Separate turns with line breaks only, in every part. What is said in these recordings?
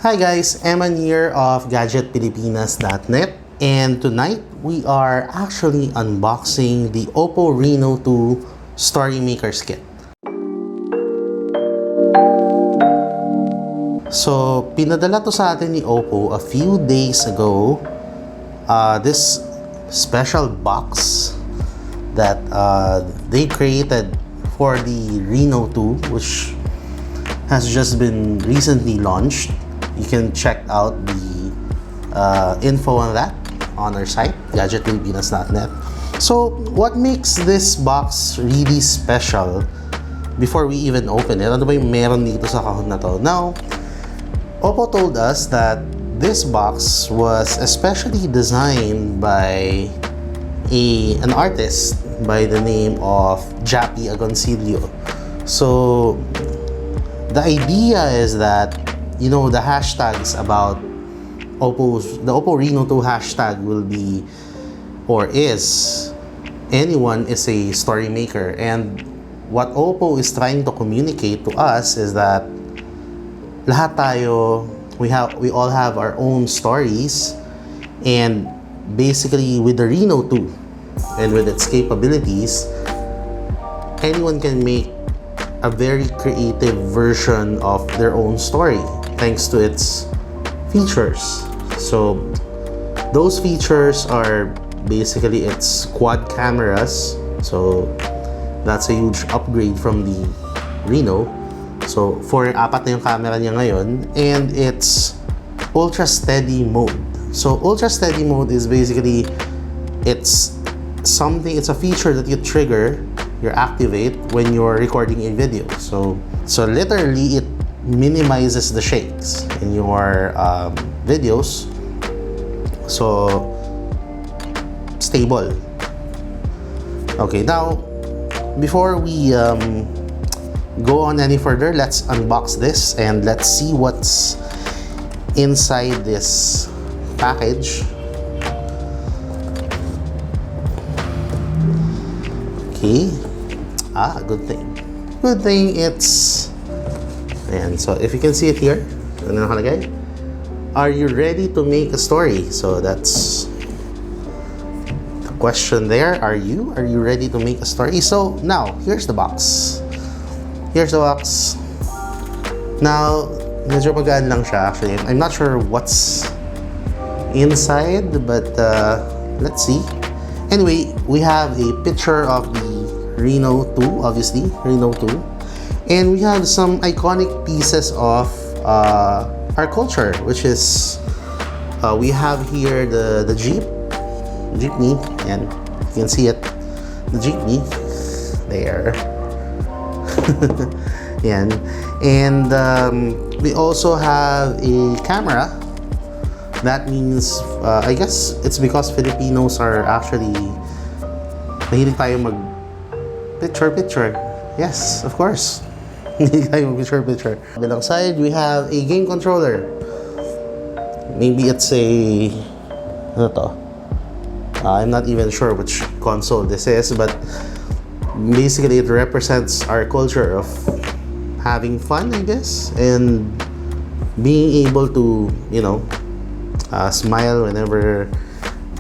Hi guys, Emman here of Gadget Pilipinas.net, and tonight we are actually unboxing the OPPO Reno2 Story Makers Kit. So, pinadala to sa atin ni OPPO a few days ago. This special box that they created for the Reno2, which has just been recently launched. You can check out the info on that on our site, gadgetpilipinas.net. So, what makes this box really special before we even open it? Ano ba yung meron dito sa kahon na to? Now, OPPO told us that this box was especially designed by an artist by the name of Jappy Agoncillo. So, the idea is that, you know, the hashtags about the OPPO Reno2 hashtag will be, or is, anyone is a story maker. And what OPPO is trying to communicate to us is that lahat tayo, we all have our own stories, and basically with the Reno2 and with its capabilities, anyone can make a very creative version of their own story thanks to its features. So those features are basically its quad cameras. So that's a huge upgrade from the Reno. So apat na yung camera niya ngayon, and it's ultra steady mode. So ultra steady mode is basically it's a feature that you trigger, you activate when you're recording a video. So literally it minimizes the shakes in your videos. So stable. Okay, now before we go on any further, let's unbox this and let's see what's inside this package. Okay. Good thing it's, and so if you can see it here, ano nakalagay? Are you ready to make a story? So that's the question there. Are you ready to make a story? So now here's the box. Now medyo magaan lang siya actually. I'm not sure what's inside, but let's see. Anyway, we have a picture of the Reno2, obviously, Reno2. And we have some iconic pieces of our culture, which is, we have here the jeepney, and you can see it, the jeepney, there. Yan. And we also have a camera. That means, I guess it's because Filipinos are actually mahilig tayo mag picture. Yes, of course. Mahilig tayo mag picture. Bilang side, we have a game controller. Maybe it's a, ano to? I'm not even sure which console this is, but basically it represents our culture of having fun, I guess, and being able to, you know, smile whenever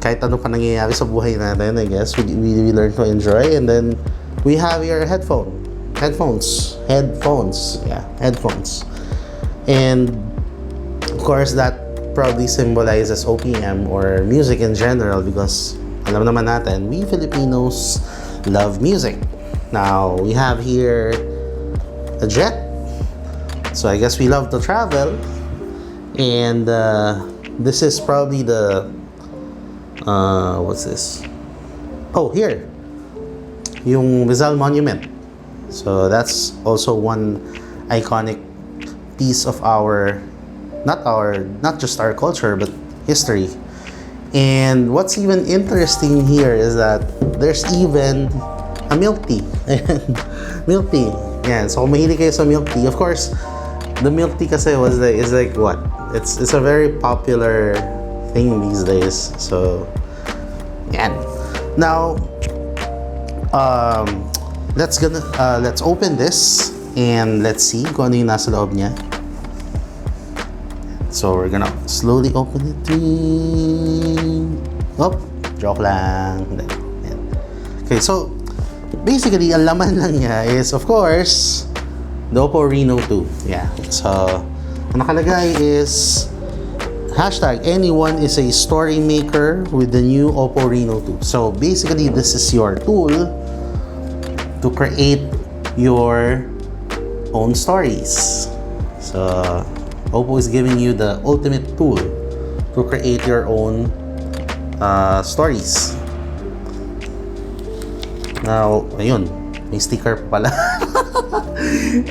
kahit ano pa nangyayari sa buhay natin, I guess. We learn to enjoy. And then we have your headphones. And of course that probably symbolizes OPM or music in general, because alam naman natin, we Filipinos love music. Now we have here a jet. So I guess we love to travel. And this is probably the what's this? Oh, here, yung Rizal Monument. So that's also one iconic piece of not just our culture, but history. And what's even interesting here is that there's even a milk tea. Milk tea. Yeah, so kung mahilig kayo sa milk tea, of course, the milk tea kasi is like what? It's a very popular thing these days. So, yeah. Now, let's open this and let's see kung ano yung nasa loob niya. So we're gonna slowly open it. Oh, joke lang. Ayan. Okay, so basically, ang laman lang niya is, of course, the OPPO Reno2. Yeah. So, ang nakalagay is hashtag anyone is a story maker with the new OPPO Reno2. So basically, this is your tool to create your own stories. So OPPO is giving you the ultimate tool to create your own stories. Now, ayun, may sticker pa pala.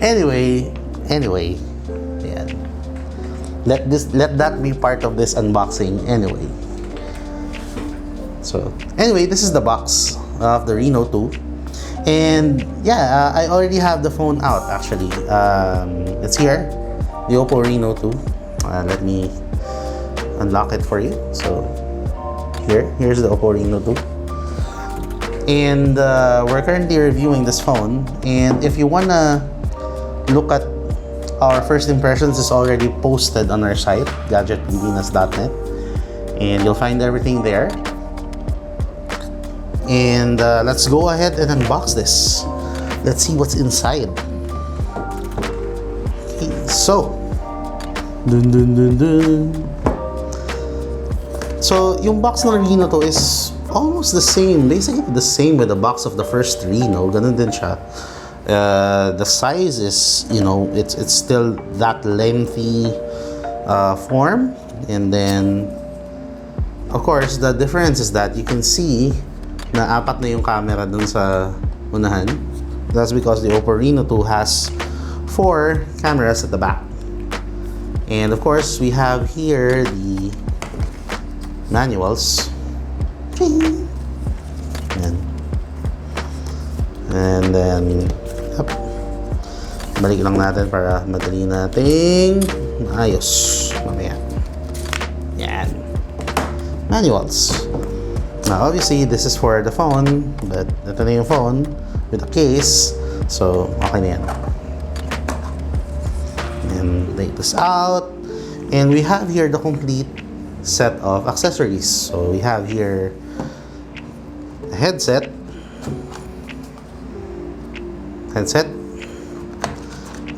anyway, ayan. Let that be part of this unboxing anyway. So, anyway, this is the box of the Reno2. And yeah, I already have the phone out actually. It's here, the OPPO Reno2. Let me unlock it for you. So, here's the OPPO Reno2. And we're currently reviewing this phone. And if you wanna look at our first impressions, is already posted on our site, gadgetpilipinas.net, and you'll find everything there. And let's go ahead and unbox this. Let's see what's inside. Okay, so dun, dun, dun, dun. So yung box ng Reno2 is almost the same, basically the same with the box of the first Reno. Ganun din siya. The size is, you know, it's still that lengthy form. And then, of course, the difference is that you can see na apat na yung camera dun sa unahan. That's because the OPPO Reno2 has 4 cameras at the back. And of course, we have here the manuals. And then, yep. Balik lang natin para madali nating ayos mamaya. Yan. Manuals. Now, obviously, this is for the phone, but ito na yung phone with a case. So, okay na yan. And take this out. And we have here the complete set of accessories. So, we have here a headset,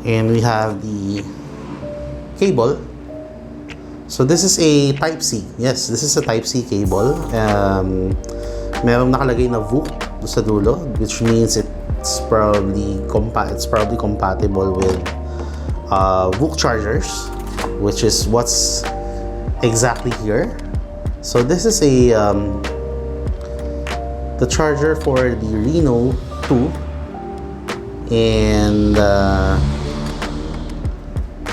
and we have the cable. So this is a Type-C. Yes, this is a Type-C cable. Merong nakalagay na VOOC sa dulo, which means it's probably compatible with VOOC chargers, which is what's exactly here. So this is the charger for the Reno2. And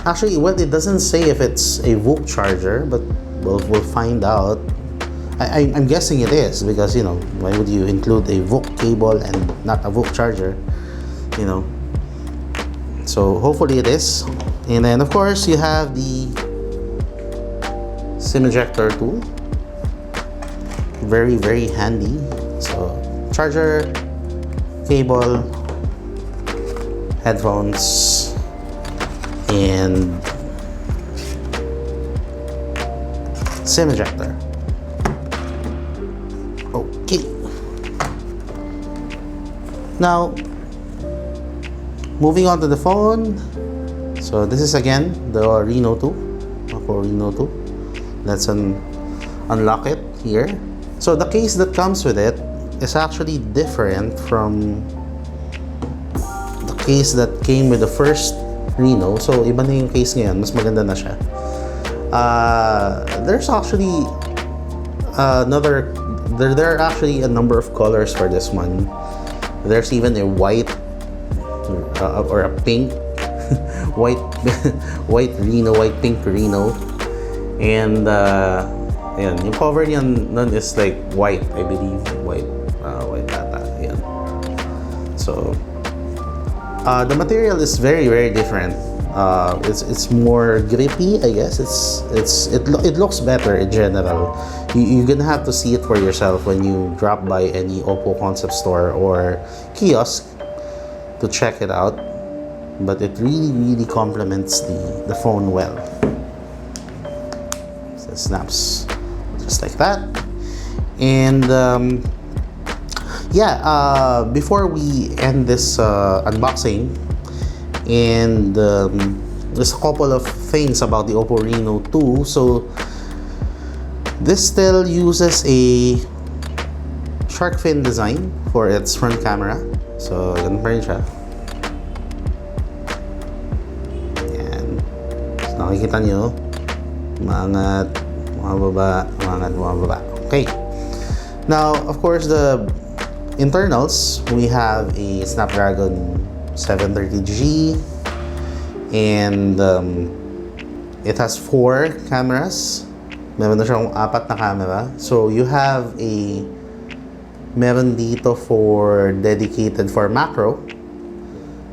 actually, well, it doesn't say if it's a VOOC charger, but we'll find out. I'm guessing it is, because, you know, why would you include a VOOC cable and not a VOOC charger, you know? So hopefully it is. And then, of course, you have the SIM ejector tool. Very, very handy. So charger, cable, headphones, and SIM ejector. Okay. Now, moving on to the phone. So this is again the Reno2, OPPO Reno2. Let's unlock it here. So the case that comes with it is actually different from case that came with the first Reno. So iba na yung case ngayon, mas maganda na siya. There's actually there are actually a number of colors for this one. There's even a white or a pink white Reno, white pink Reno. And ayan, yung cover niyan nun is like white, I believe, white ata. Ayan. So the material is very, very different. It's more grippy, I guess. It looks better in general. You're gonna have to see it for yourself when you drop by any OPPO concept store or kiosk to check it out. But it really, really complements the phone well. So it snaps just like that. And before we end this unboxing, and there's a couple of things about the OPPO Reno2. So this still uses a shark fin design for its front camera. So ganun pa rin siya. Yan. So nakikita nyo, umangat, bumababa, umangat, bumababa. Okay. Now, of course, the internals, we have a Snapdragon 730G, and it has 4 cameras. Meron na siyang 4 na camera. So you have meron dito for dedicated for macro.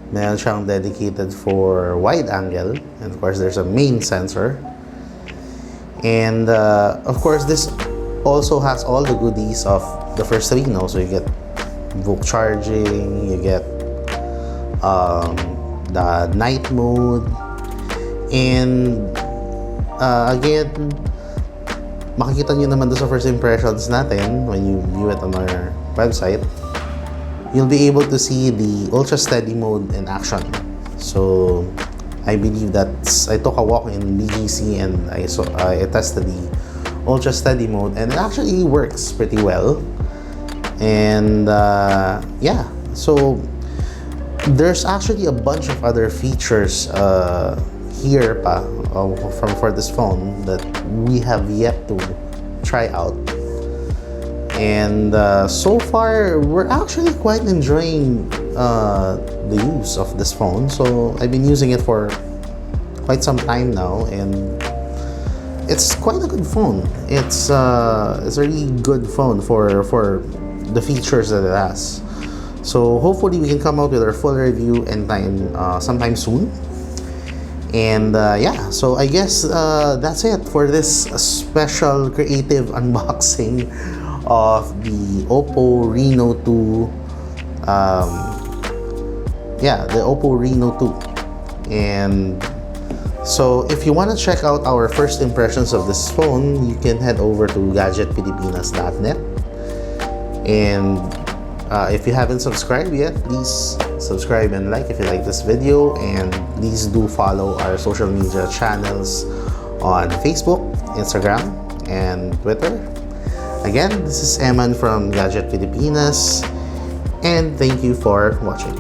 Meron siyang dedicated for wide angle, and of course there's a main sensor. And of course this also has all the goodies of the first 3, no? So you get VOOC charging, you get the night mode, and again, makikita nyo naman doon sa first impressions natin when you view it on our website. You'll be able to see the ultra steady mode in action. So I believe I took a walk in BGC and I tested the ultra steady mode, and it actually works pretty well. And so there's actually a bunch of other features here for this phone that we have yet to try out. And so far, we're actually quite enjoying the use of this phone. So I've been using it for quite some time now, and it's quite a good phone. It's a really good phone for the features that it has. So hopefully we can come out with our full review sometime soon. And so I guess that's it for this special creative unboxing of the OPPO Reno2. The OPPO Reno2. And so if you want to check out our first impressions of this phone, you can head over to gadgetpilipinas.net. And if you haven't subscribed yet, please subscribe and like if you like this video, and please do follow our social media channels on Facebook, Instagram, and Twitter. Again, this is Emman from Gadget Pilipinas, and thank you for watching.